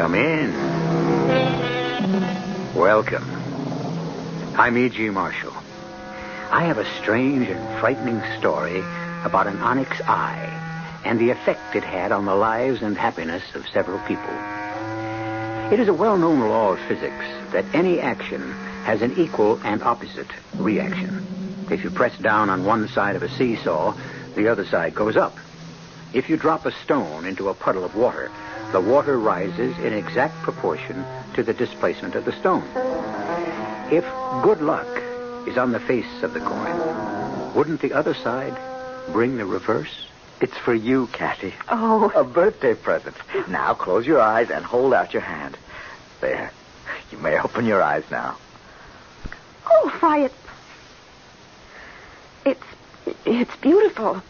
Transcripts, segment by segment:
Come in. Welcome. I'm E.G. Marshall. I have a strange and frightening story about an Onyx Eye and the effect it had on the lives and happiness of several people. It is a well-known law of physics that any action has an equal and opposite reaction. If you press down on one side of a seesaw, the other side goes up. If you drop a stone into a puddle of water, the water rises in exact proportion to the displacement of the stone. If good luck is on the face of the coin, wouldn't the other side bring the reverse? It's for you, Kathy. Oh. A birthday present. Now close your eyes and hold out your hand. There. You may open your eyes now. Oh, why, it's beautiful.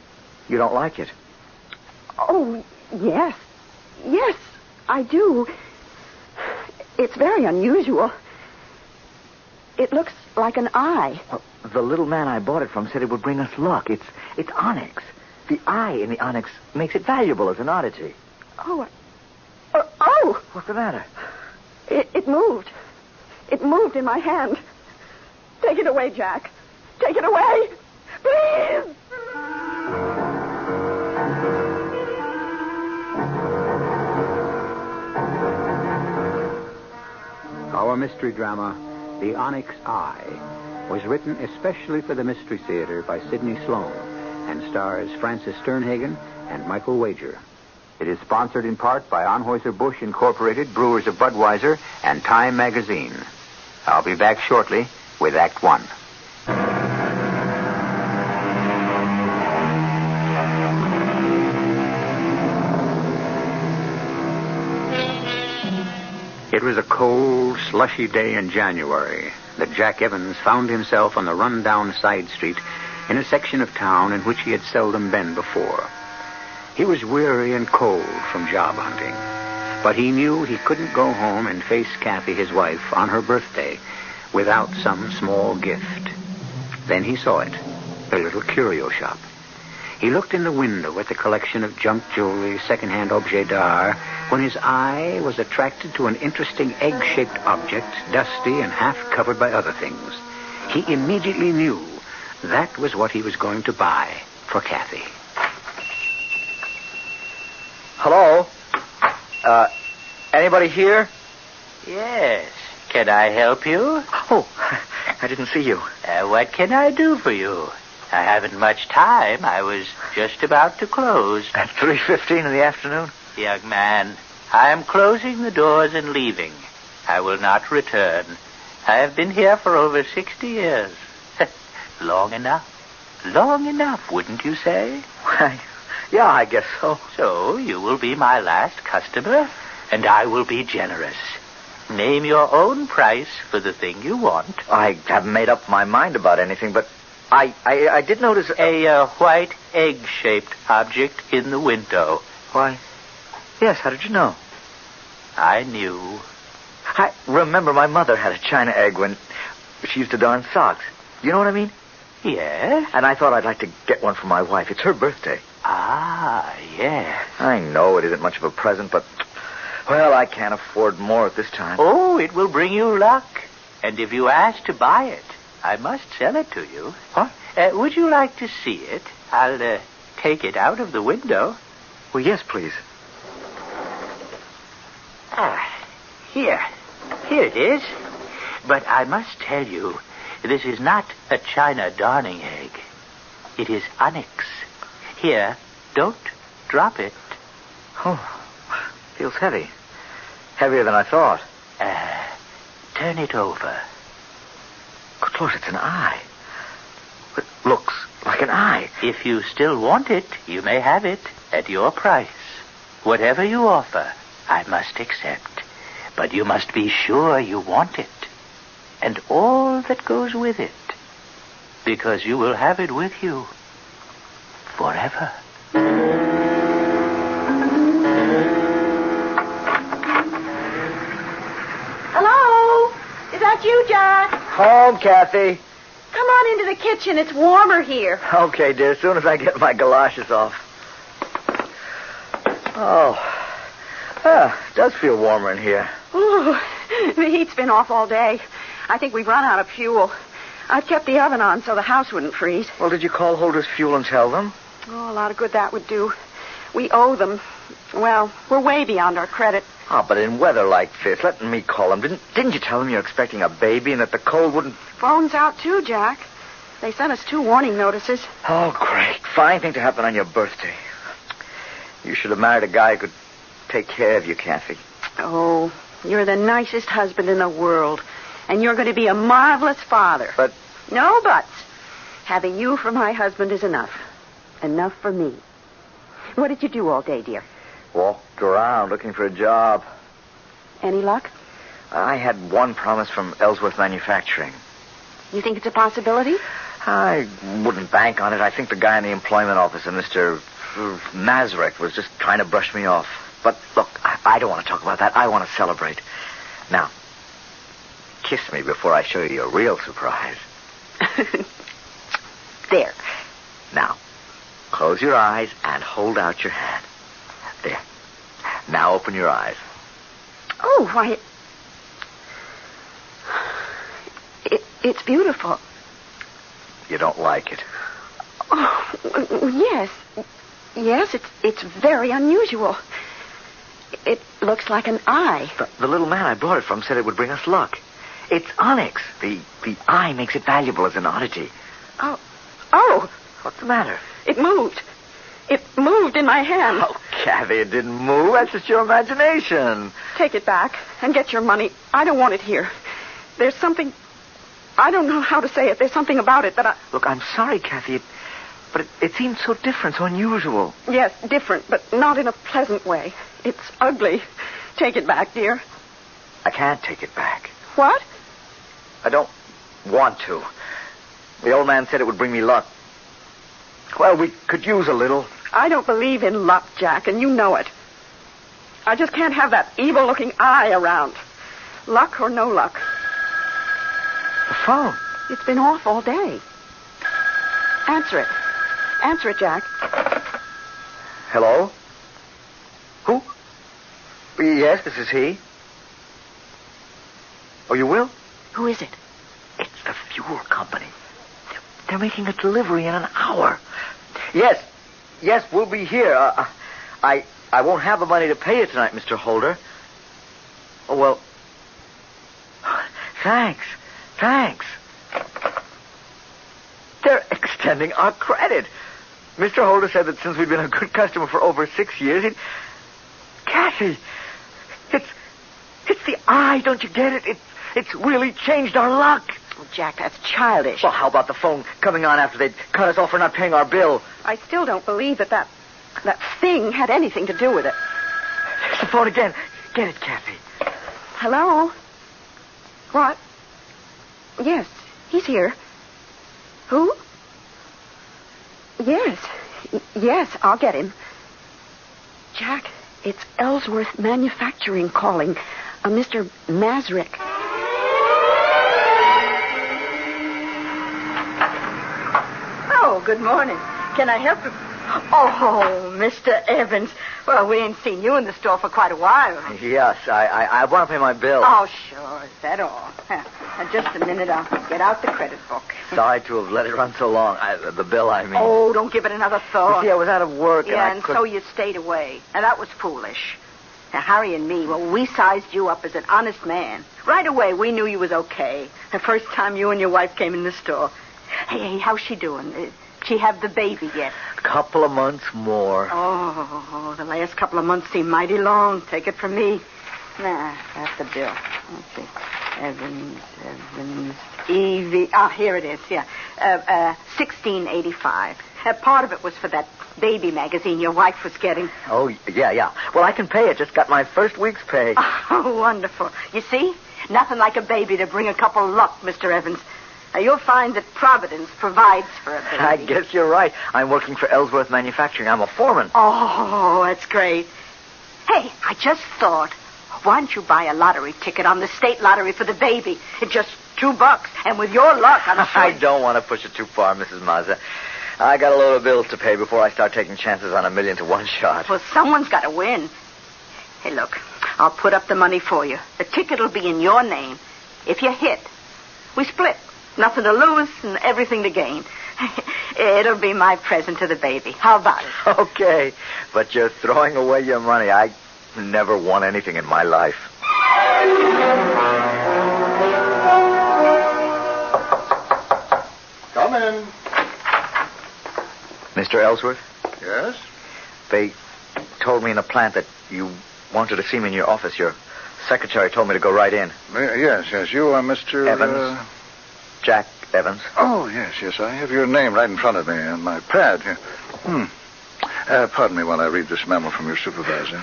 You don't like it? Oh, yes. Yes, I do. It's very unusual. It looks like an eye. Well, the little man I bought it from said it would bring us luck. It's onyx. The eye in the onyx makes it valuable as an oddity. Oh. What's the matter? It moved. It moved in my hand. Take it away, Jack. Take it away. Please. Our mystery drama, The Onyx Eye, was written especially for the Mystery Theater by Sidney Sloan and stars Francis Sternhagen and Michael Wager. It is sponsored in part by Anheuser-Busch Incorporated, Brewers of Budweiser, and Time Magazine. I'll be back shortly with Act One. It was a cold, slushy day in January that Jack Evans found himself on the run-down side street in a section of town in which he had seldom been before. He was weary and cold from job hunting, but he knew he couldn't go home and face Kathy, his wife, on her birthday without some small gift. Then he saw it, a little curio shop. He looked in the window at the collection of junk jewelry, second-hand objets d'art, when his eye was attracted to an interesting egg-shaped object, dusty and half covered by other things. He immediately knew that was what he was going to buy for Kathy. Hello? Anybody here? Yes. Can I help you? Oh, I didn't see you. What can I do for you? I haven't much time. I was just about to close. At 3:15 in the afternoon? Young man, I am closing the doors and leaving. I will not return. I have been here for over 60 years. Long enough. Long enough, wouldn't you say? Why, yeah, I guess so. So you will be my last customer, and I will be generous. Name your own price for the thing you want. I haven't made up my mind about anything, but I did notice a white egg-shaped object in the window. Why, yes, how did you know? I knew. I remember my mother had a china egg when she used to darn socks. You know what I mean? Yes. And I thought I'd like to get one for my wife. It's her birthday. Ah, yes. I know it isn't much of a present, but, well, I can't afford more at this time. Oh, it will bring you luck. And if you ask to buy it, I must sell it to you. What? Would you like to see it? I'll take it out of the window. Well, yes, please. Here. Here it is. But I must tell you, this is not a china darning egg. It is onyx. Here, don't drop it. Oh, feels heavy. Heavier than I thought. Turn it over. Good Lord, it's an eye. It looks like an eye. If you still want it, you may have it at your price. Whatever you offer, I must accept. But you must be sure you want it. And all that goes with it. Because you will have it with you forever. Hello? Is that you, Jack? Home, Kathy. Come on into the kitchen. It's warmer here. Okay, dear, as soon as I get my galoshes off. Oh, It does feel warmer in here. Ooh, the heat's been off all day. I think we've run out of fuel. I've kept the oven on so the house wouldn't freeze. Well, did you call Holder's Fuel and tell them? Oh, a lot of good that would do. We owe them. Well, we're way beyond our credit. Oh, but in weather like this, let me call them. Didn't you tell them you're expecting a baby and that the cold wouldn't... Phone's out, too, Jack. They sent us 2 warning notices. Oh, great. Fine thing to happen on your birthday. You should have married a guy who could take care of you, Kathy. Oh, you're the nicest husband in the world. And you're going to be a marvelous father. But... No buts. Having you for my husband is enough. Enough for me. What did you do all day, dear? Walked around looking for a job. Any luck? I had one promise from Ellsworth Manufacturing. You think it's a possibility? I wouldn't bank on it. I think the guy in the employment office, Mr. Mazurek, was just trying to brush me off. But, look, I don't want to talk about that. I want to celebrate. Now, kiss me before I show you your real surprise. There. Now, close your eyes and hold out your hand. There. Now open your eyes. Oh, why... It's beautiful. You don't like it? Oh, yes. Yes, it's very unusual. It looks like an eye. The little man I brought it from said it would bring us luck. It's onyx. The eye makes it valuable as an oddity. Oh. What's the matter? It moved. It moved in my hand. Oh, Kathy, it didn't move. That's just your imagination. Take it back and get your money. I don't want it here. There's something... I don't know how to say it. There's something about it that I... Look, I'm sorry, Kathy, but it seems so different, so unusual. Yes, different, but not in a pleasant way. It's ugly. Take it back, dear. I can't take it back. What? I don't want to. The old man said it would bring me luck. Well, we could use a little. I don't believe in luck, Jack, and you know it. I just can't have that evil-looking eye around. Luck or no luck. The phone. It's been off all day. Answer it. Answer it, Jack. Hello? Who? Yes, this is he. Oh, you will? Who is it? It's the fuel company. They're making a delivery in an hour. Yes, we'll be here. I won't have the money to pay you tonight, Mr. Holder. Oh, well... Thanks. They're extending our credit. Mr. Holder said that since we've been a good customer for over 6 years, Kathy, it's the eye, don't you get it? It's really changed our luck. Oh, Jack, that's childish. Well, how about the phone coming on after they'd cut us off for not paying our bill? I still don't believe that thing had anything to do with it. There's the phone again. Get it, Kathy. Hello? What? Yes, he's here. Who? Yes, I'll get him. Jack, it's Ellsworth Manufacturing calling. Mr. Mazurek. Oh, good morning. Can I help you? Oh, Mr. Evans. Well, we ain't seen you in the store for quite a while. Yes, I want to pay my bill. Oh, sure. Is that all? Just a minute. I'll get out the credit book. Sorry to have let it run so long. The bill, I mean. Oh, don't give it another thought. You see, I was out of work. Yeah, so you stayed away. And that was foolish. Now, Harry and me, well, we sized you up as an honest man. Right away, we knew you was okay. The first time you and your wife came in the store. Hey, how's she doing? She have the baby yet? Couple of months more. Oh, the last couple of months seem mighty long. Take it from me. Nah, that's the bill. Let's see. Evans, Evie. Here it is, yeah. $16.85. Part of it was for that baby magazine your wife was getting. Oh, yeah. Well, I can pay it. Just got my first week's pay. Oh, wonderful. You see? Nothing like a baby to bring a couple luck, Mr. Evans. Now, you'll find that Providence provides for a baby. I guess you're right. I'm working for Ellsworth Manufacturing. I'm a foreman. Oh, that's great. Hey, I just thought, why don't you buy a lottery ticket on the state lottery for the baby? It's just $2. And with your luck, I'm sure... I don't want to push it too far, Mrs. Mazza. I got a load of bills to pay before I start taking chances on $1 million to one shot. Well, someone's got to win. Hey, look, I'll put up the money for you. The ticket will be in your name. If you hit, we split. Nothing to lose and everything to gain. It'll be my present to the baby. How about it? Okay, but you're throwing away your money. I never won anything in my life. Come in. Mr. Ellsworth, Yes? they told me in the plant that you wanted to see me in your office. Your secretary told me to go right in. Yes. You are Mr. Evans. Jack Evans. Oh, yes. I have your name right in front of me on my pad here. Pardon me while I read this memo from your supervisor.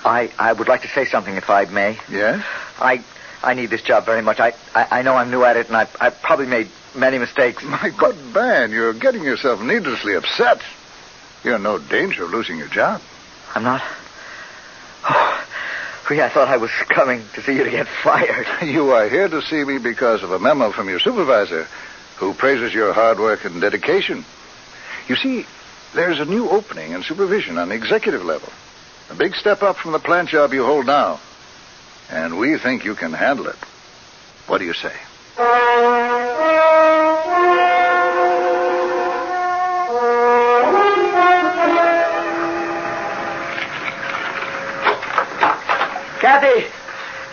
I would like to say something, if I may. Yes? I need this job very much. I know I'm new at it, and I've probably made many mistakes. My good man, you're getting yourself needlessly upset. You're in no danger of losing your job. I'm not? Oh, I thought I was coming to see you to get fired. You are here to see me because of a memo from your supervisor, who praises your hard work and dedication. You see, there's a new opening in supervision on the executive level. A big step up from the plant job you hold now. And we think you can handle it. What do you say? Kathy!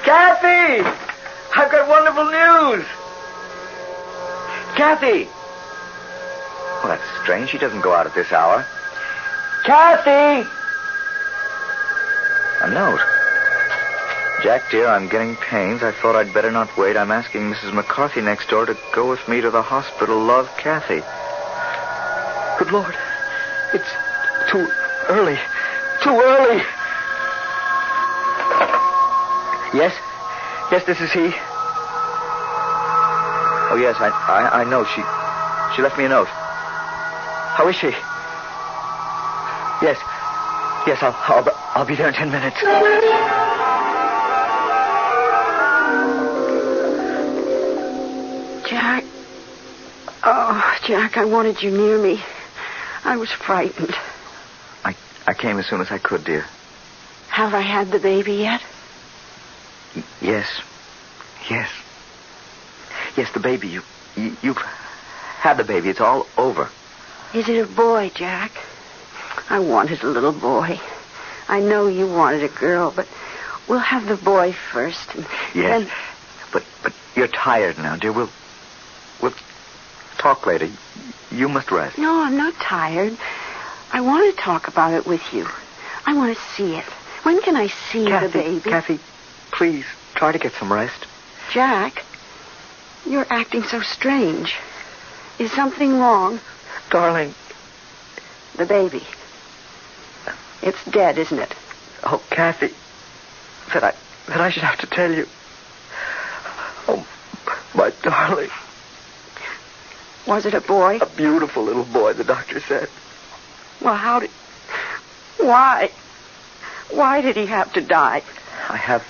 Kathy! I've got wonderful news! Kathy! Well, that's strange. She doesn't go out at this hour. Kathy! A note. Jack, dear, I'm getting pains. I thought I'd better not wait. I'm asking Mrs. McCarthy next door to go with me to the hospital. Love, Kathy. Good Lord. It's too early. Too early. Yes? Yes, this is he. Oh, yes, I know. She left me a note. How is she? Yes. Yes, I'll be there in 10 minutes. Jack. Oh, Jack, I wanted you near me. I was frightened. I came as soon as I could, dear. Have I had the baby yet? Yes. Yes. Yes, the baby. You've had the baby. It's all over. Is it a boy, Jack? I wanted a little boy. I know you wanted a girl, but we'll have the boy first. And yes. Then... But you're tired now, dear. We'll talk later. You must rest. No, I'm not tired. I want to talk about it with you. I want to see it. When can I see the baby? Kathy, please, try to get some rest. Jack, you're acting so strange. Is something wrong? Darling. The baby. It's dead, isn't it? Oh, Kathy, that I should have to tell you. Oh, my darling. Was it a boy? A beautiful little boy, the doctor said. Well, why? Why did he have to die? I have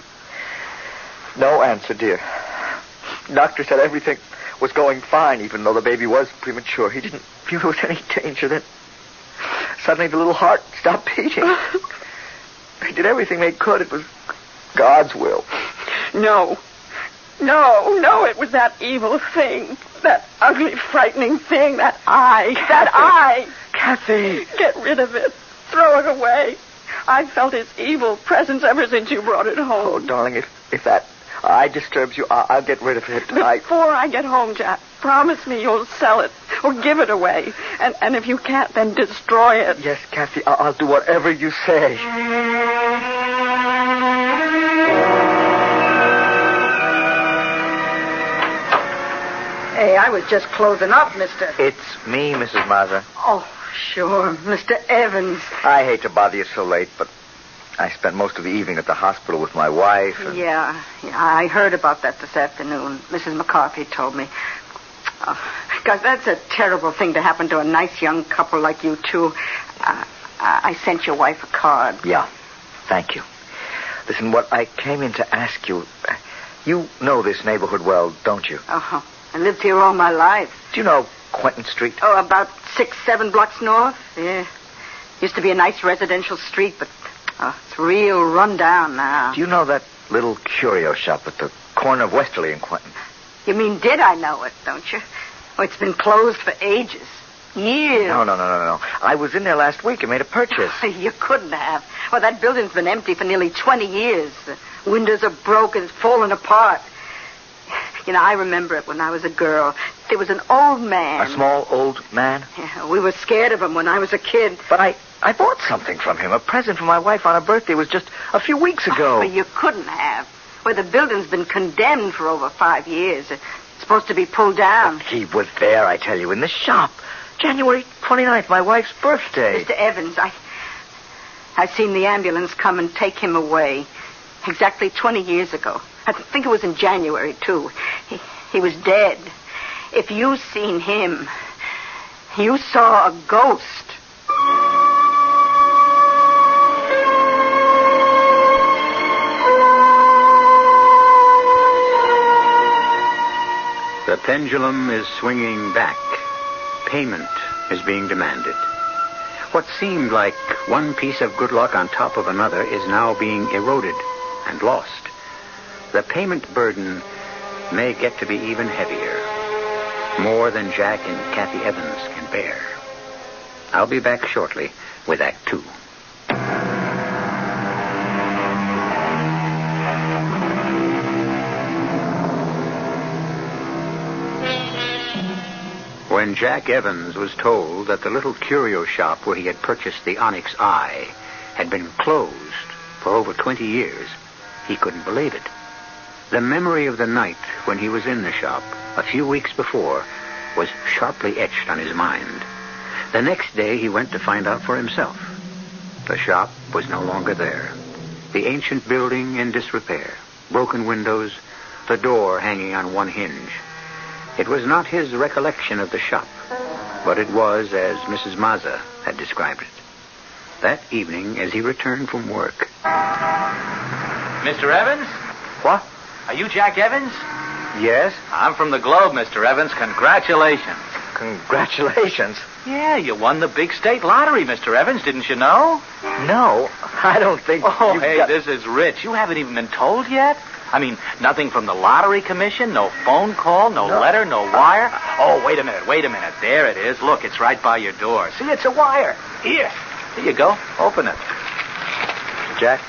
no answer, dear. Doctor said everything was going fine, even though the baby was premature. He didn't feel there was any danger. Then suddenly the little heart stopped beating. They did everything they could. It was God's will. No, it was that evil thing. That ugly, frightening thing. That eye. Kathy. That eye. Kathy. Get rid of it. Throw it away. I felt its evil presence ever since you brought it home. Oh, darling, if that eye disturbs you, I'll get rid of it. Before I get home, Jack, promise me you'll sell it or give it away. And if you can't, then destroy it. Yes, Kathy, I'll do whatever you say. Hey, I was just closing up, mister. It's me, Mrs. Mazza. Oh, sure, Mr. Evans. I hate to bother you so late, but I spent most of the evening at the hospital with my wife. And... Yeah, I heard about that this afternoon. Mrs. McCarthy told me. Because that's a terrible thing to happen to a nice young couple like you two. I sent your wife a card. Yeah, thank you. Listen, what I came in to ask you... You know this neighborhood well, don't you? Uh-huh. I lived here all my life. Do you know Quentin Street? Oh, about 6-7 blocks north. Yeah. Used to be a nice residential street, but Oh, it's real run down now. Do you know that little curio shop at the corner of Westerly and Quentin? You mean, did I know it, don't you? Oh, it's been closed for ages. Years. No. I was in there last week and made a purchase. You couldn't have. Well, that building's been empty for nearly 20 years. The windows are broken, it's fallen apart. You know, I remember it when I was a girl. There was an old man. A small old man? Yeah, we were scared of him when I was a kid. But I bought something from him, a present for my wife on her birthday. It was just a few weeks ago. But you couldn't have. Well, the building's been condemned for over 5 years. It's supposed to be pulled down. But he was there, I tell you, in the shop. January 29th, my wife's birthday. Mr. Evans, I seen the ambulance come and take him away. Exactly 20 years ago. I think it was in January, too. He was dead. If you seen him, you saw a ghost. The pendulum is swinging back. Payment is being demanded. What seemed like one piece of good luck on top of another is now being eroded and lost. The payment burden may get to be even heavier. More than Jack and Kathy Evans can bear. I'll be back shortly with Act 2. When Jack Evans was told that the little curio shop where he had purchased the Onyx Eye had been closed for over 20 years, he couldn't believe it. The memory of the night when he was in the shop a few weeks before was sharply etched on his mind. The next day he went to find out for himself. The shop was no longer there. The ancient building in disrepair, broken windows, the door hanging on one hinge. It was not his recollection of the shop, but it was as Mrs. Mazza had described it. That evening, as he returned from work... Mr. Evans? What? Are you Jack Evans? Yes? I'm from the Globe, Mr. Evans. Congratulations. Congratulations. Yeah, you won the big state lottery, Mr. Evans. Didn't you know? No, I don't think... Oh, hey, this is rich. You haven't even been told yet? I mean, nothing from the lottery commission, no phone call, no letter, no wire. Oh, wait a minute. There it is. Look, it's right by your door. See, it's a wire. Here you go. Open it. Jack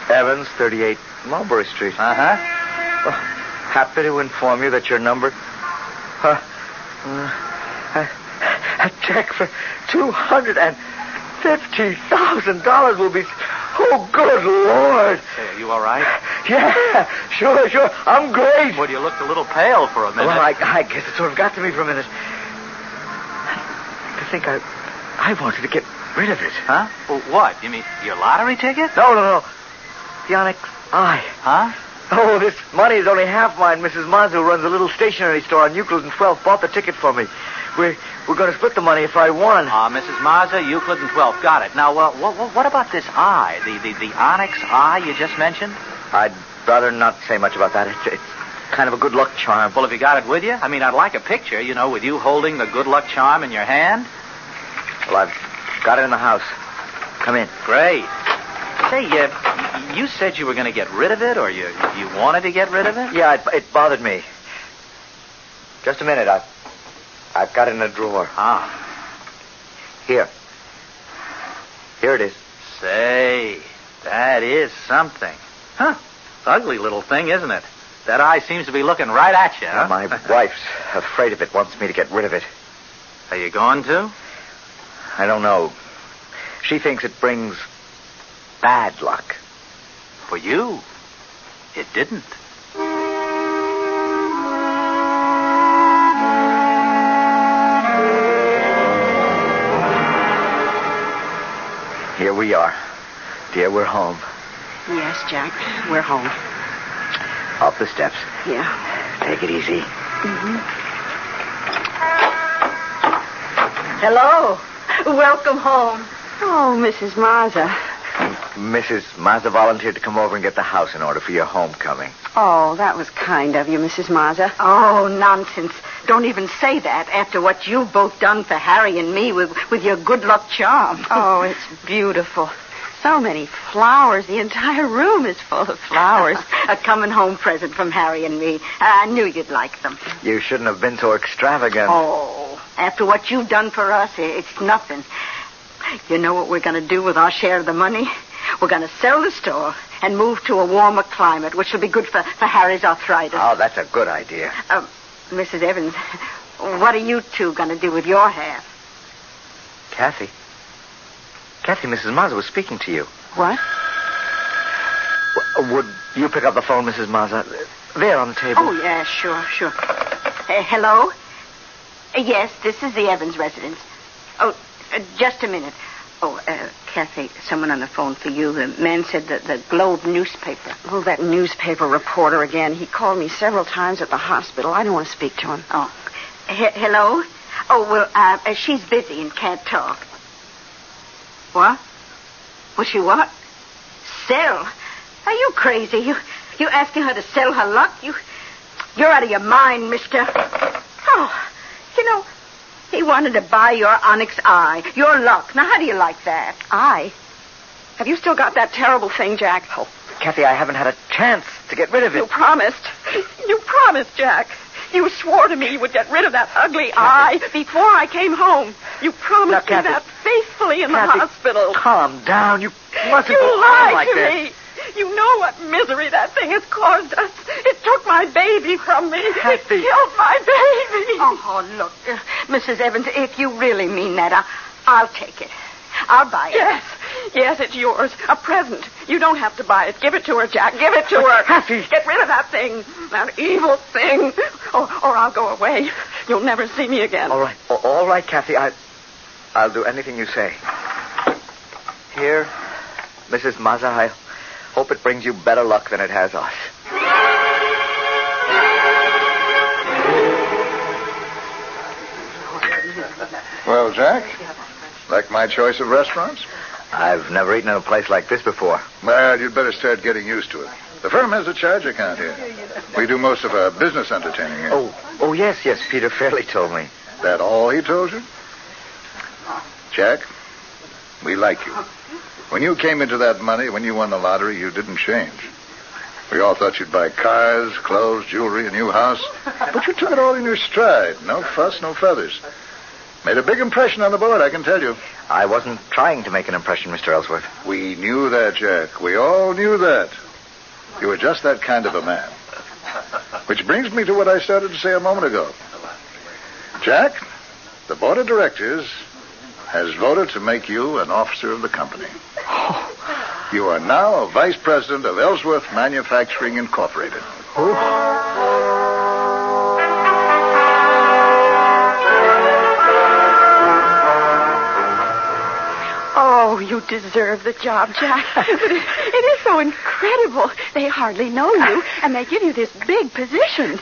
Evans, 38 Mulberry Street. Uh-huh. Well, happy to inform you that your number... a check for $250,000 will be... Oh, good Lord. Say, are you all right? Yeah, sure. I'm great. Well, you looked a little pale for a minute. Well, I guess it sort of got to me for a minute. I think I wanted to get rid of it. Huh? Well, what? You mean your lottery ticket? No. The Onyx Eye. Huh? Oh, this money is only half mine. Mrs. Mazza, who runs a little stationery store on Euclid and 12th, bought the ticket for me. We're going to split the money if I won. Mrs. Mazza, Euclid and 12th. Got it. Now, what about this eye? The Onyx Eye you just mentioned? I'd rather not say much about that. It's kind of a good luck charm. Well, have you got it with you? I mean, I'd like a picture, with you holding the good luck charm in your hand. Well, I've got it in the house. Come in. Great. Say, you said you were going to get rid of it, or you wanted to get rid of it? Yeah, it bothered me. Just a minute. I've got it in a drawer. Ah. Here it is. Say, that is something. Huh. Ugly little thing, isn't it? That eye seems to be looking right at you, huh? My wife's afraid of it, wants me to get rid of it. Are you going to? I don't know. She thinks it brings bad luck. For you, it didn't. Here we are. Dear, we're home. Yes, Jack, we're home. Up the steps. Yeah. Take it easy. Mm-hmm. Hello. Welcome home. Oh, Mrs. Mazza. Mrs. Mazza volunteered to come over and get the house in order for your homecoming. Oh, that was kind of you, Mrs. Mazza. Oh, nonsense. Don't even say that after what you've both done for Harry and me with your good luck charm. Oh, it's beautiful. so many flowers. The entire room is full of flowers. A coming home present from Harry and me. I knew you'd like them. You shouldn't have been so extravagant. Oh, after what you've done for us, it's nothing. You know what we're going to do with our share of the money? We're going to sell the store and move to a warmer climate, which will be good for Harry's arthritis. Oh, that's a good idea. Mrs. Evans, what are you two going to do with your half? Kathy, Mrs. Mazza was speaking to you. What? Would you pick up the phone, Mrs. Mazza? There on the table. Oh, yeah, sure. Hello? Yes, this is the Evans residence. Oh, just a minute. Oh, Kathy, someone on the phone for you. The man said that the Globe newspaper. Oh, that newspaper reporter again. He called me several times at the hospital. I don't want to speak to him. Oh. Hello? Oh, well, she's busy and can't talk. What? Was she what? Sell? Are you crazy? You asking her to sell her luck? You're out of your mind, mister. Oh, you know, he wanted to buy your Onyx Eye, your luck. Now, how do you like that? Eye? Have you still got that terrible thing, Jack? Oh, Kathy, I haven't had a chance to get rid of it. You promised. You promised, Jack. You swore to me you would get rid of that ugly eye before I came home. You promised me that faithfully in the hospital. Calm down. You mustn't go on like that. You lied to me. You know what misery that thing has caused us. It took my baby from me. Kathy. It killed my baby. Oh, look, Mrs. Evans, if you really mean that, I'll take it. I'll buy it. Yes, it's yours. A present. You don't have to buy it. Give it to her, Jack. Give it to her. Kathy. Get rid of that thing. That evil thing. Or I'll go away. You'll never see me again. All right, Kathy. I'll do anything you say. Here, Mrs. Mazza, I hope it brings you better luck than it has us. Well, Jack, like my choice of restaurants? I've never eaten in a place like this before. Well, you'd better start getting used to it. The firm has a charge account here. We do most of our business entertaining here. Oh, yes, Peter Fairley told me. That all he told you? Jack, we like you. When you came into that money, when you won the lottery, you didn't change. We all thought you'd buy cars, clothes, jewelry, a new house. But you took it all in your stride. No fuss, no feathers. Made a big impression on the board, I can tell you. I wasn't trying to make an impression, Mr. Ellsworth. We knew that, Jack. We all knew that. You were just that kind of a man. Which brings me to what I started to say a moment ago. Jack, the board of directors has voted to make you an officer of the company. You are now a vice president of Ellsworth Manufacturing Incorporated. Oh, you deserve the job, Jack. It is so incredible. They hardly know you, and they give you this big position.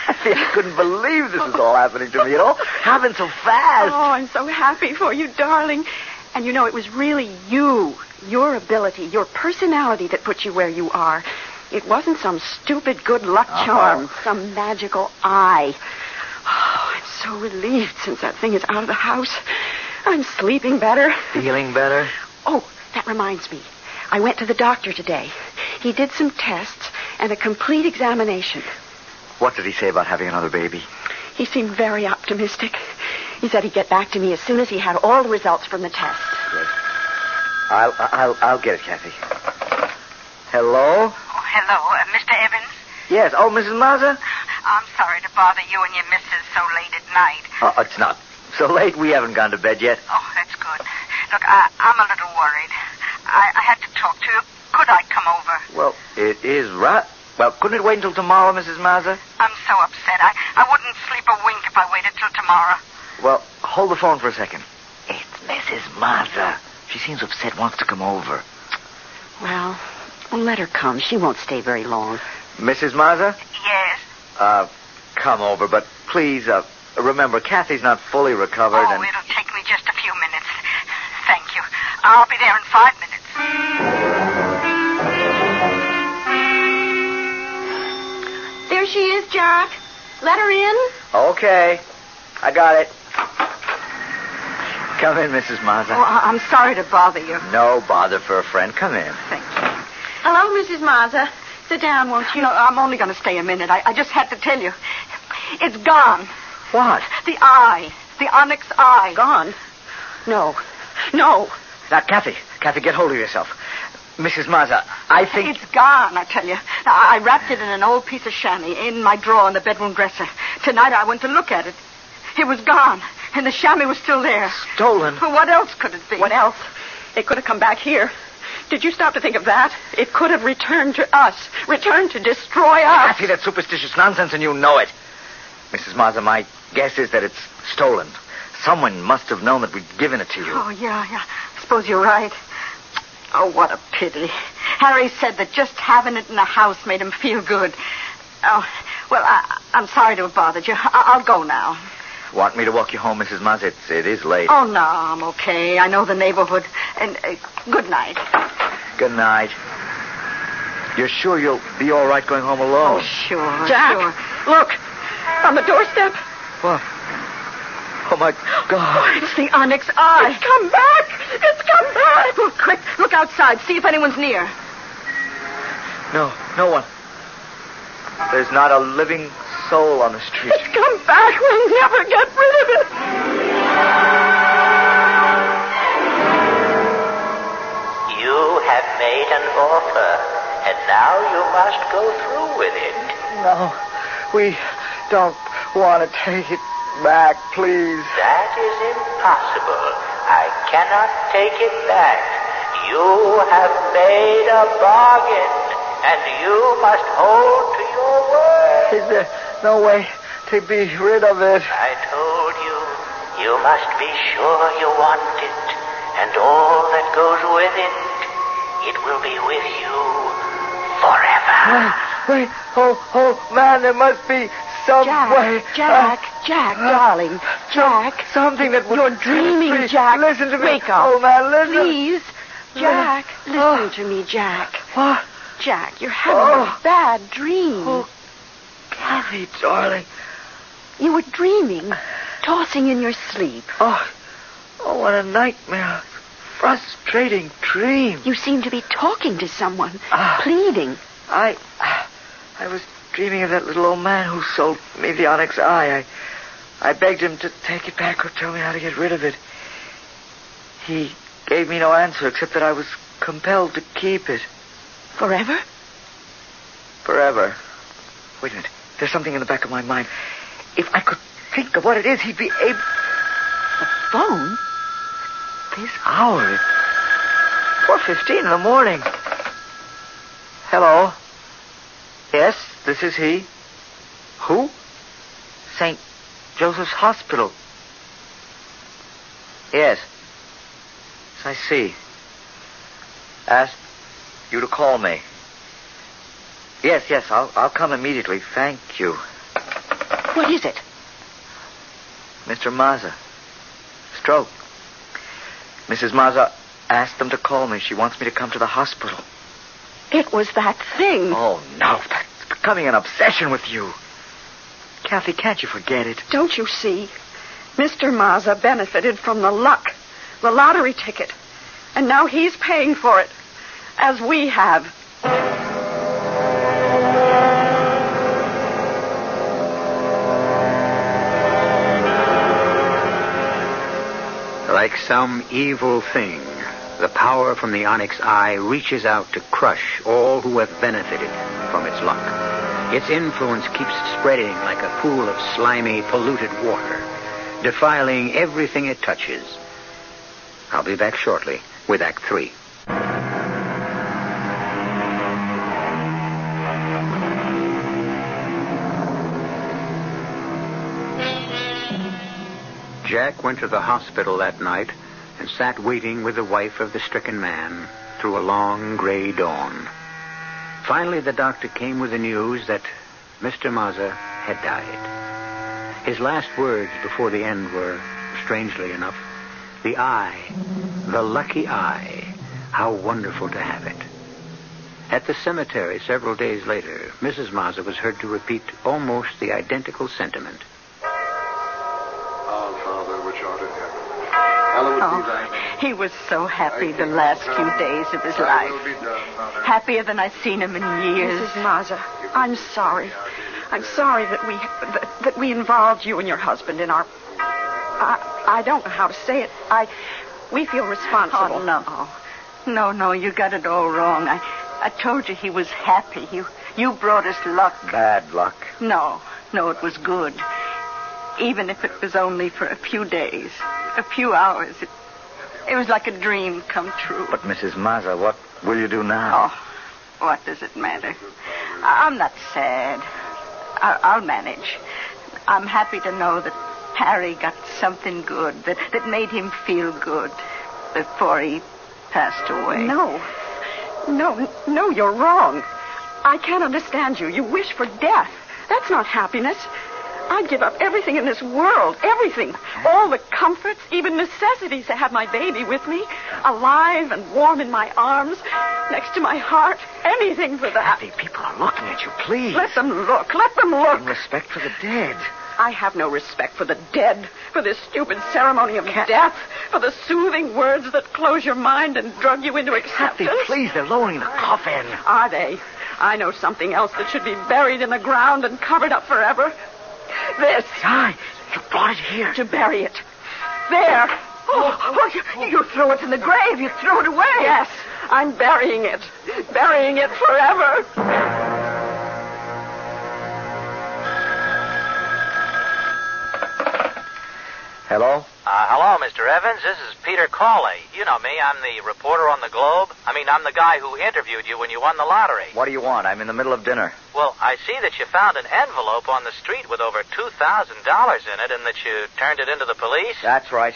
I couldn't believe this is all happening to me. It all happened so fast. Oh, I'm so happy for you, darling. And you know, it was really you, your ability, your personality that put you where you are. It wasn't some stupid good luck charm, some magical eye. Oh, I'm so relieved since that thing is out of the house. I'm sleeping better. Feeling better? Oh, that reminds me. I went to the doctor today. He did some tests and a complete examination. What did he say about having another baby? He seemed very optimistic. He said he'd get back to me as soon as he had all the results from the test. Good. I'll get it, Kathy. Hello? Oh, hello, Mr. Evans? Yes. Oh, Mrs. Mazza? I'm sorry to bother you and your missus so late at night. It's not so late. We haven't gone to bed yet. Oh, that's good. Look, I'm a little worried. I had to talk to you. Could I come over? Well, it is right. Well, couldn't it wait until tomorrow, Mrs. Mazza? I'm so upset. I wouldn't sleep a wink if I waited till tomorrow. Well, hold the phone for a second. It's Mrs. Mazza. She seems upset, wants to come over. Well, let her come. She won't stay very long. Mrs. Mazza? Yes? Come over, but please, remember, Kathy's not fully recovered. Oh, it'll take me just a few minutes. Thank you. I'll be there in 5 minutes. There she is, Jack. Let her in. Okay. I got it. Come in, Mrs. Mazza. Oh, I'm sorry to bother you. No bother for a friend. Come in. Thank you. Hello, Mrs. Mazza. Sit down, won't you? No, I'm only going to stay a minute. I just had to tell you. It's gone. What? The eye. The Onyx Eye. Gone? No. No. Now, Kathy, get hold of yourself. Mrs. Mazza, I think... It's gone, I tell you. I wrapped it in an old piece of chamois in my drawer in the bedroom dresser. Tonight I went to look at it. It was gone, and the chamois was still there. Stolen? Well, what else could it be? What else? It could have come back here. Did you stop to think of that? It could have returned to us. Returned to destroy us. Kathy, that's superstitious nonsense, and you know it. Mrs. Mazza, my guess is that it's stolen. Someone must have known that we'd given it to you. Oh, yeah. I suppose you're right. Oh, what a pity. Harry said that just having it in the house made him feel good. Oh, well, I'm sorry to have bothered you. I'll go now. Want me to walk you home, Mrs. Mazza? It is late. Oh, no, I'm okay. I know the neighborhood. And good night. Good night. You're sure you'll be all right going home alone? Oh, sure. Jack, Sure. look. On the doorstep. What? Oh, my God. It's the Onyx Eye. It's come back. It's come back. Oh, quick, look outside. See if anyone's near. No one. There's not a living soul on the street. It's come back. We'll never get rid of it. You have made an offer, and now you must go through with it. No, we don't want to take it back, please. That is impossible. I cannot take it back. You have made a bargain, and you must hold to your word. Is there no way to be rid of it? I told you, you must be sure you want it, and all that goes with it, it will be with you forever. Wait, oh, man, there must be some way. Jack, darling. Jack. Something that would... You're dreaming, Please, Jack. Listen to me. Wake up. Oh, man, listen. Please. Jack, listen to me, Jack. What? Jack, you're having a bad dream. Oh, Kathy, darling. You were dreaming, tossing in your sleep. Oh, what a nightmare. Frustrating dream. You seem to be talking to someone, Ah. pleading. I was dreaming of that little old man who sold me the Onyx Eye. I begged him to take it back or tell me how to get rid of it. He gave me no answer except that I was compelled to keep it. Forever? Forever. Wait a minute. There's something in the back of my mind. If I could think of what it is, he'd be able... The phone? This hour. It's 4:15 in the morning. Hello? Yes, this is he. Who? St. Joseph's Hospital. Yes. I see. Asked you to call me. Yes, I'll come immediately. Thank you. What is it? Mr. Mazza. Stroke. Mrs. Mazza asked them to call me. She wants me to come to the hospital. It was that thing. Oh, no. That's becoming an obsession with you. Kathy, can't you forget it? Don't you see? Mr. Mazza benefited from the luck, the lottery ticket, and now he's paying for it, as we have. Like some evil thing, the power from the Onyx Eye reaches out to crush all who have benefited from its luck. Its influence keeps spreading like a pool of slimy, polluted water, defiling everything it touches. I'll be back shortly with Act 3. Jack went to the hospital that night and sat waiting with the wife of the stricken man through a long gray dawn. Finally, the doctor came with the news that Mr. Mazza had died. His last words before the end were, strangely enough, the eye, the lucky eye, how wonderful to have it. At the cemetery several days later, Mrs. Mazza was heard to repeat almost the identical sentiment. Our Father, which art in heaven, Oh, he was so happy the last few days of his life. Happier than I've seen him in years. Mrs. Mazza, I'm sorry. I'm sorry that we involved you and your husband in our... I don't know how to say it. We feel responsible. Oh, no. No, you got it all wrong. I told you he was happy. You brought us luck. Bad luck. No, it was good. Even if it was only for a few days, a few hours. It was like a dream come true. But, Mrs. Mazza, what will you do now? Oh, what does it matter? I'm not sad. I'll manage. I'm happy to know that Harry got something good, that made him feel good before he passed away. No, you're wrong. I can't understand you. You wish for death. That's not happiness. I'd give up everything in this world, everything. All the comforts, even necessities to have my baby with me, alive and warm in my arms, next to my heart. Anything for that. Kathy, people are looking at you, please. Let them look. Let them look. In respect for the dead. I have no respect for the dead, for this stupid ceremony of death, for the soothing words that close your mind and drug you into acceptance. Kathy, please, they're lowering the coffin. Are they? I know something else that should be buried in the ground and covered up forever. This. Aye, you brought it here. To bury it. There. You threw it in the grave. You threw it away. Yes, I'm burying it. Burying it forever. Hello? Hello, Mr. Evans. This is Peter Cawley. You know me. I'm the reporter on the Globe. I'm the guy who interviewed you when you won the lottery. What do you want? I'm in the middle of dinner. Well, I see that you found an envelope on the street with over $2,000 in it and that you turned it into the police. That's right.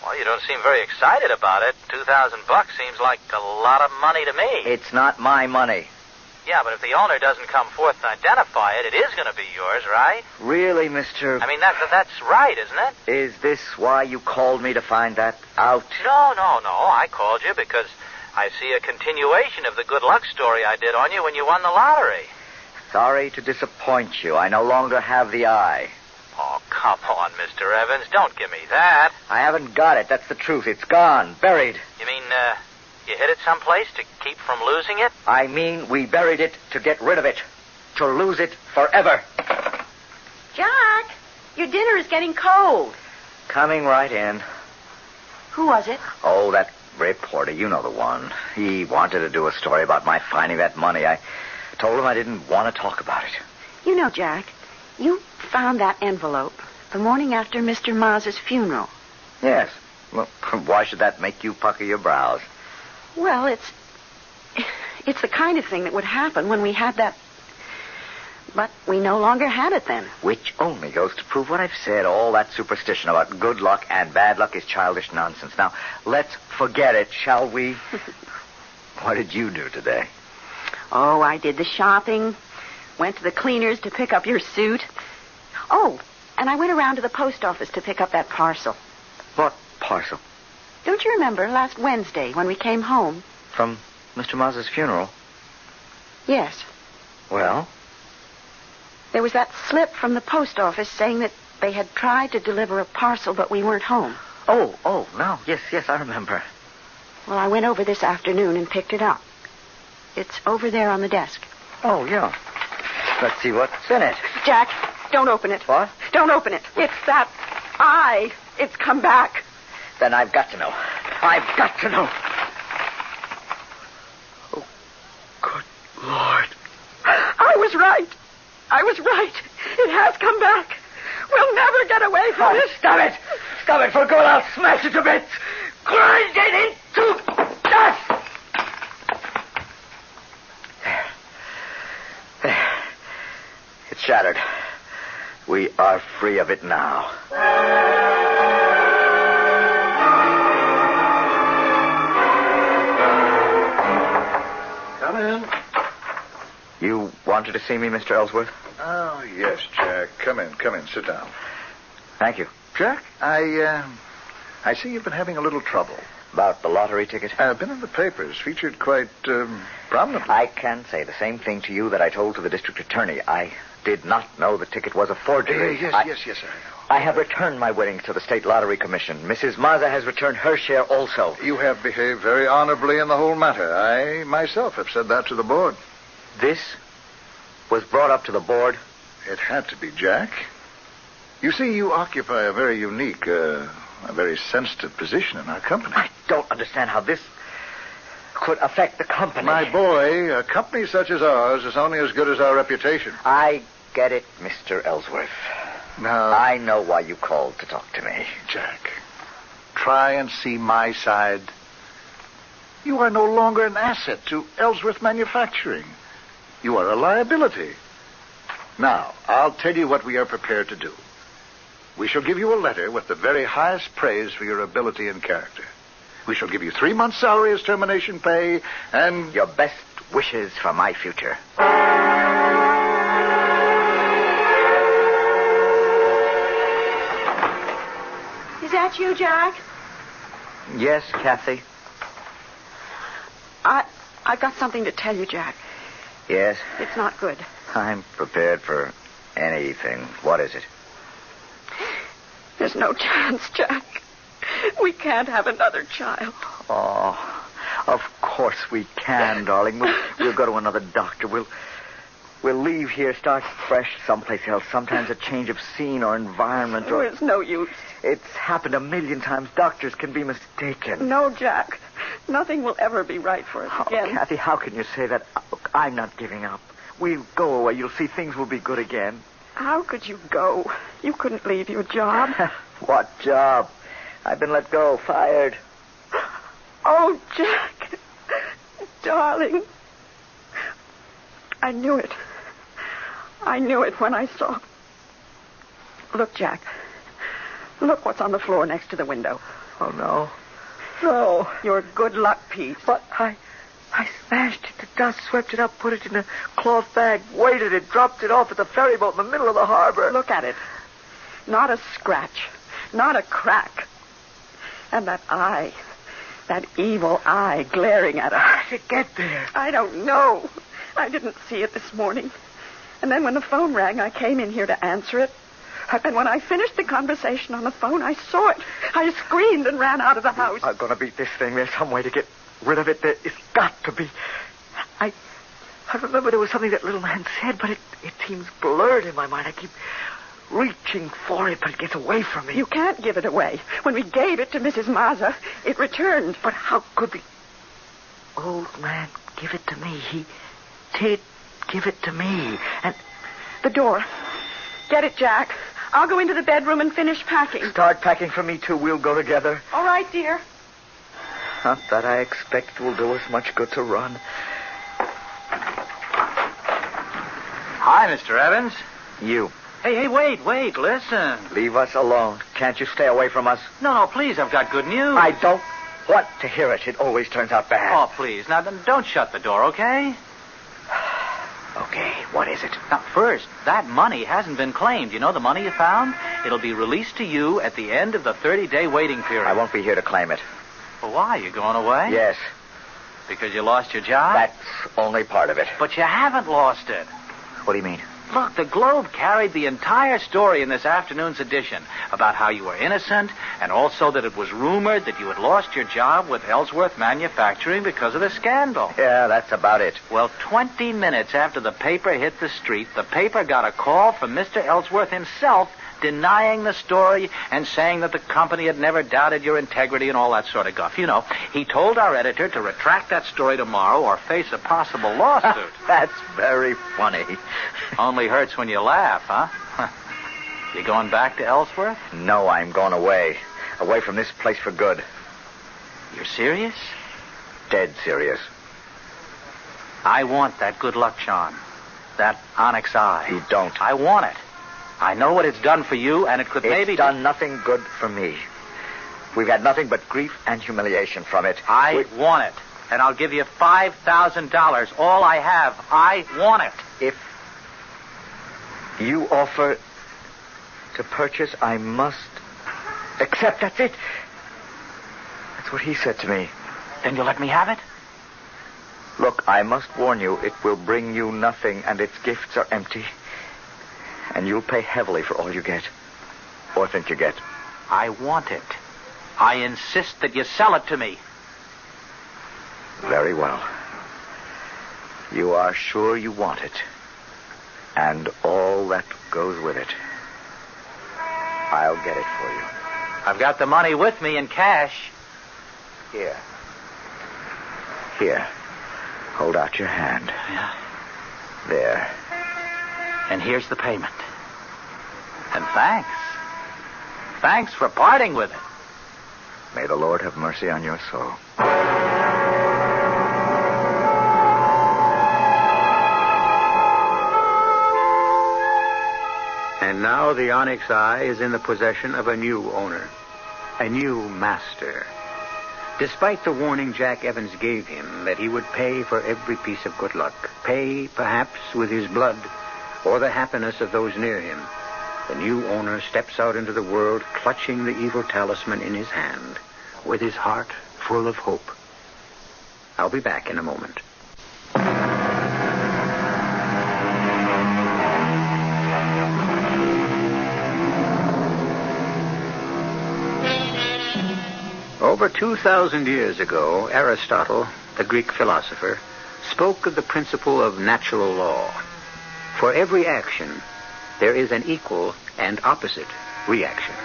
Well, you don't seem very excited about it. $2,000 seems like a lot of money to me. It's not my money. Yeah, but if the owner doesn't come forth to identify it, it is going to be yours, right? Really, Mr... That's right, isn't it? Is this why you called me to find that out? No. I called you because I see a continuation of the good luck story I did on you when you won the lottery. Sorry to disappoint you. I no longer have the eye. Oh, come on, Mr. Evans. Don't give me that. I haven't got it. That's the truth. It's gone. Buried. You mean, you hid it someplace to keep from losing it? I mean, we buried it to get rid of it. To lose it forever. Jack, your dinner is getting cold. Coming right in. Who was it? Oh, that reporter. You know the one. He wanted to do a story about my finding that money. I told him I didn't want to talk about it. You know, Jack, you found that envelope the morning after Mr. Maz's funeral. Yes. Well, why should that make you pucker your brows? Well, it's the kind of thing that would happen when we had that... But we no longer had it then. Which only goes to prove what I've said. All that superstition about good luck and bad luck is childish nonsense. Now, let's forget it, shall we? What did you do today? Oh, I did the shopping. Went to the cleaners to pick up your suit. Oh, and I went around to the post office to pick up that parcel. What parcel? Don't you remember last Wednesday when we came home? From Mr. Maz's funeral? Yes. Well? There was that slip from the post office saying that they had tried to deliver a parcel, but we weren't home. Oh, no. Yes, I remember. Well, I went over this afternoon and picked it up. It's over there on the desk. Oh, yeah. Let's see what's in it. Jack, don't open it. What? Don't open it. It's that eye. It's come back. Then I've got to know. I've got to know. Oh, good Lord. I was right. It has come back. We'll never get away from it. Stop it. Stop it, for good. I'll smash it to bits. Grind it into dust. There. It's shattered. We are free of it now. Come in. You wanted to see me, Mr. Ellsworth? Oh, yes, Jack. Come in. Sit down. Thank you. Jack, I see you've been having a little trouble. About the lottery ticket? Been in the papers, featured quite prominently. I can say the same thing to you that I told to the district attorney. I did not know the ticket was a forgery. Yes, I know. I have returned my winnings to the State Lottery Commission. Mrs. Mazza has returned her share also. You have behaved very honorably in the whole matter. I myself have said that to the board. This was brought up to the board? It had to be, Jack. You see, you occupy a very unique, a very sensitive position in our company. I don't understand how this could affect the company. My boy, a company such as ours is only as good as our reputation. I get it, Mr. Ellsworth. Now, I know why you called to talk to me. Jack, try and see my side. You are no longer an asset to Ellsworth Manufacturing. You are a liability. Now, I'll tell you what we are prepared to do. We shall give you a letter with the very highest praise for your ability and character. We shall give you 3 months' salary as termination pay, and your best wishes for my future. Is that you, Jack? Yes, Kathy? I got something to tell you, Jack. Yes? It's not good. I'm prepared for anything. What is it? There's no chance, Jack. We can't have another child. Oh, of course we can, darling. We'll go to another doctor. We'll leave here, start fresh someplace else. Sometimes a change of scene or environment. There's no use. It's happened a million times. Doctors can be mistaken. No, Jack. Nothing will ever be right for us again. Kathy, how can you say that? Look, I'm not giving up. We'll go away. You'll see things will be good again. How could you go? You couldn't leave your job. What job? I've been let go, fired. Oh, Jack. Darling. I knew it. I knew it when I saw. Look, Jack. Look what's on the floor next to the window. Oh, no. No. Your good luck piece. But I smashed it to dust, swept it up, put it in a cloth bag, weighted it, dropped it off at the ferry boat in the middle of the harbor. Look at it. Not a scratch. Not a crack. And that eye. That evil eye glaring at us. How did it get there? I don't know. I didn't see it this morning. And then when the phone rang, I came in here to answer it. And when I finished the conversation on the phone, I saw it. I screamed and ran out of the house. I'm going to beat this thing. There's some way to get rid of it. It's got to be. I remember there was something that little man said, but it seems blurred in my mind. I keep reaching for it, but it gets away from me. You can't give it away. When we gave it to Mrs. Mazza, it returned. But how could the old man give it to me? He did give it to me. And the door. Get it, Jack. I'll go into the bedroom and finish packing. Start packing for me, too. We'll go together. All right, dear. Not that I expect will do us much good to run. Hi, Mr. Evans. You. Hey, wait, listen. Leave us alone. Can't you stay away from us? No, please, I've got good news. I don't want to hear it. It always turns out bad. Oh, please. Now, don't shut the door, okay? Okay, what is it? Now, first, that money hasn't been claimed. You know the money you found? It'll be released to you at the end of the 30-day waiting period. I won't be here to claim it. Well, why? You going away? Yes. Because you lost your job? That's only part of it. But you haven't lost it. What do you mean? Look, the Globe carried the entire story in this afternoon's edition about how you were innocent and also that it was rumored that you had lost your job with Ellsworth Manufacturing because of the scandal. Yeah, that's about it. Well, 20 minutes after the paper hit the street, the paper got a call from Mr. Ellsworth himself denying the story and saying that the company had never doubted your integrity and all that sort of guff. You know, he told our editor to retract that story tomorrow or face a possible lawsuit. That's very funny. Only hurts when you laugh, huh? You going back to Ellsworth? No, I'm going away. Away from this place for good. You're serious? Dead serious. I want that good luck charm. That Onyx Eye. You don't. I want it. I know what it's done for you, and it could maybe... It's done nothing good for me. We've had nothing but grief and humiliation from it. I want it, and I'll give you $5,000. All I have. I want it. If you offer to purchase, I must accept. That's it. That's what he said to me. Then you'll let me have it? Look, I must warn you, it will bring you nothing, and its gifts are empty. And you'll pay heavily for all you get. Or think you get. I want it. I insist that you sell it to me. Very well. You are sure you want it. And all that goes with it. I'll get it for you. I've got the money with me in cash. Here. Here. Hold out your hand. Yeah. There. And here's the payment. And thanks. Thanks for parting with it. May the Lord have mercy on your soul. And now the Onyx Eye is in the possession of a new owner, a new master. Despite the warning Jack Evans gave him that he would pay for every piece of good luck, pay perhaps with his blood or the happiness of those near him, the new owner steps out into the world clutching the evil talisman in his hand, with his heart full of hope. I'll be back in a moment. Over 2,000 years ago, Aristotle, the Greek philosopher, spoke of the principle of natural law. For every action, there is an equal and opposite reaction.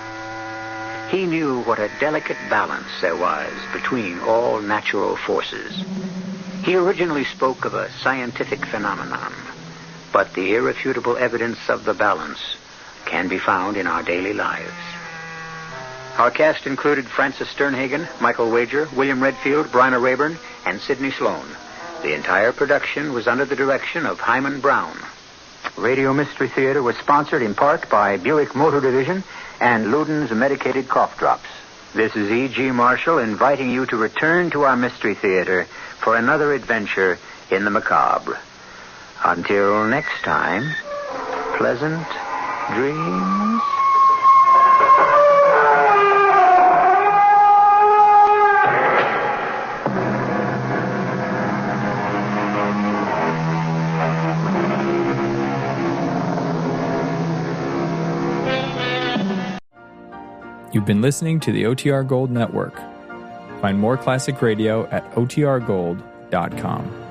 He knew what a delicate balance there was between all natural forces. He originally spoke of a scientific phenomenon, but the irrefutable evidence of the balance can be found in our daily lives. Our cast included Francis Sternhagen, Michael Wager, William Redfield, Bryna Rayburn, and Sidney Sloan. The entire production was under the direction of Hyman Brown. Radio Mystery Theater was sponsored in part by Buick Motor Division and Luden's Medicated Cough Drops. This is E.G. Marshall inviting you to return to our Mystery Theater for another adventure in the macabre. Until next time, pleasant dreams. You've been listening to the OTR Gold Network. Find more classic radio at otrgold.com.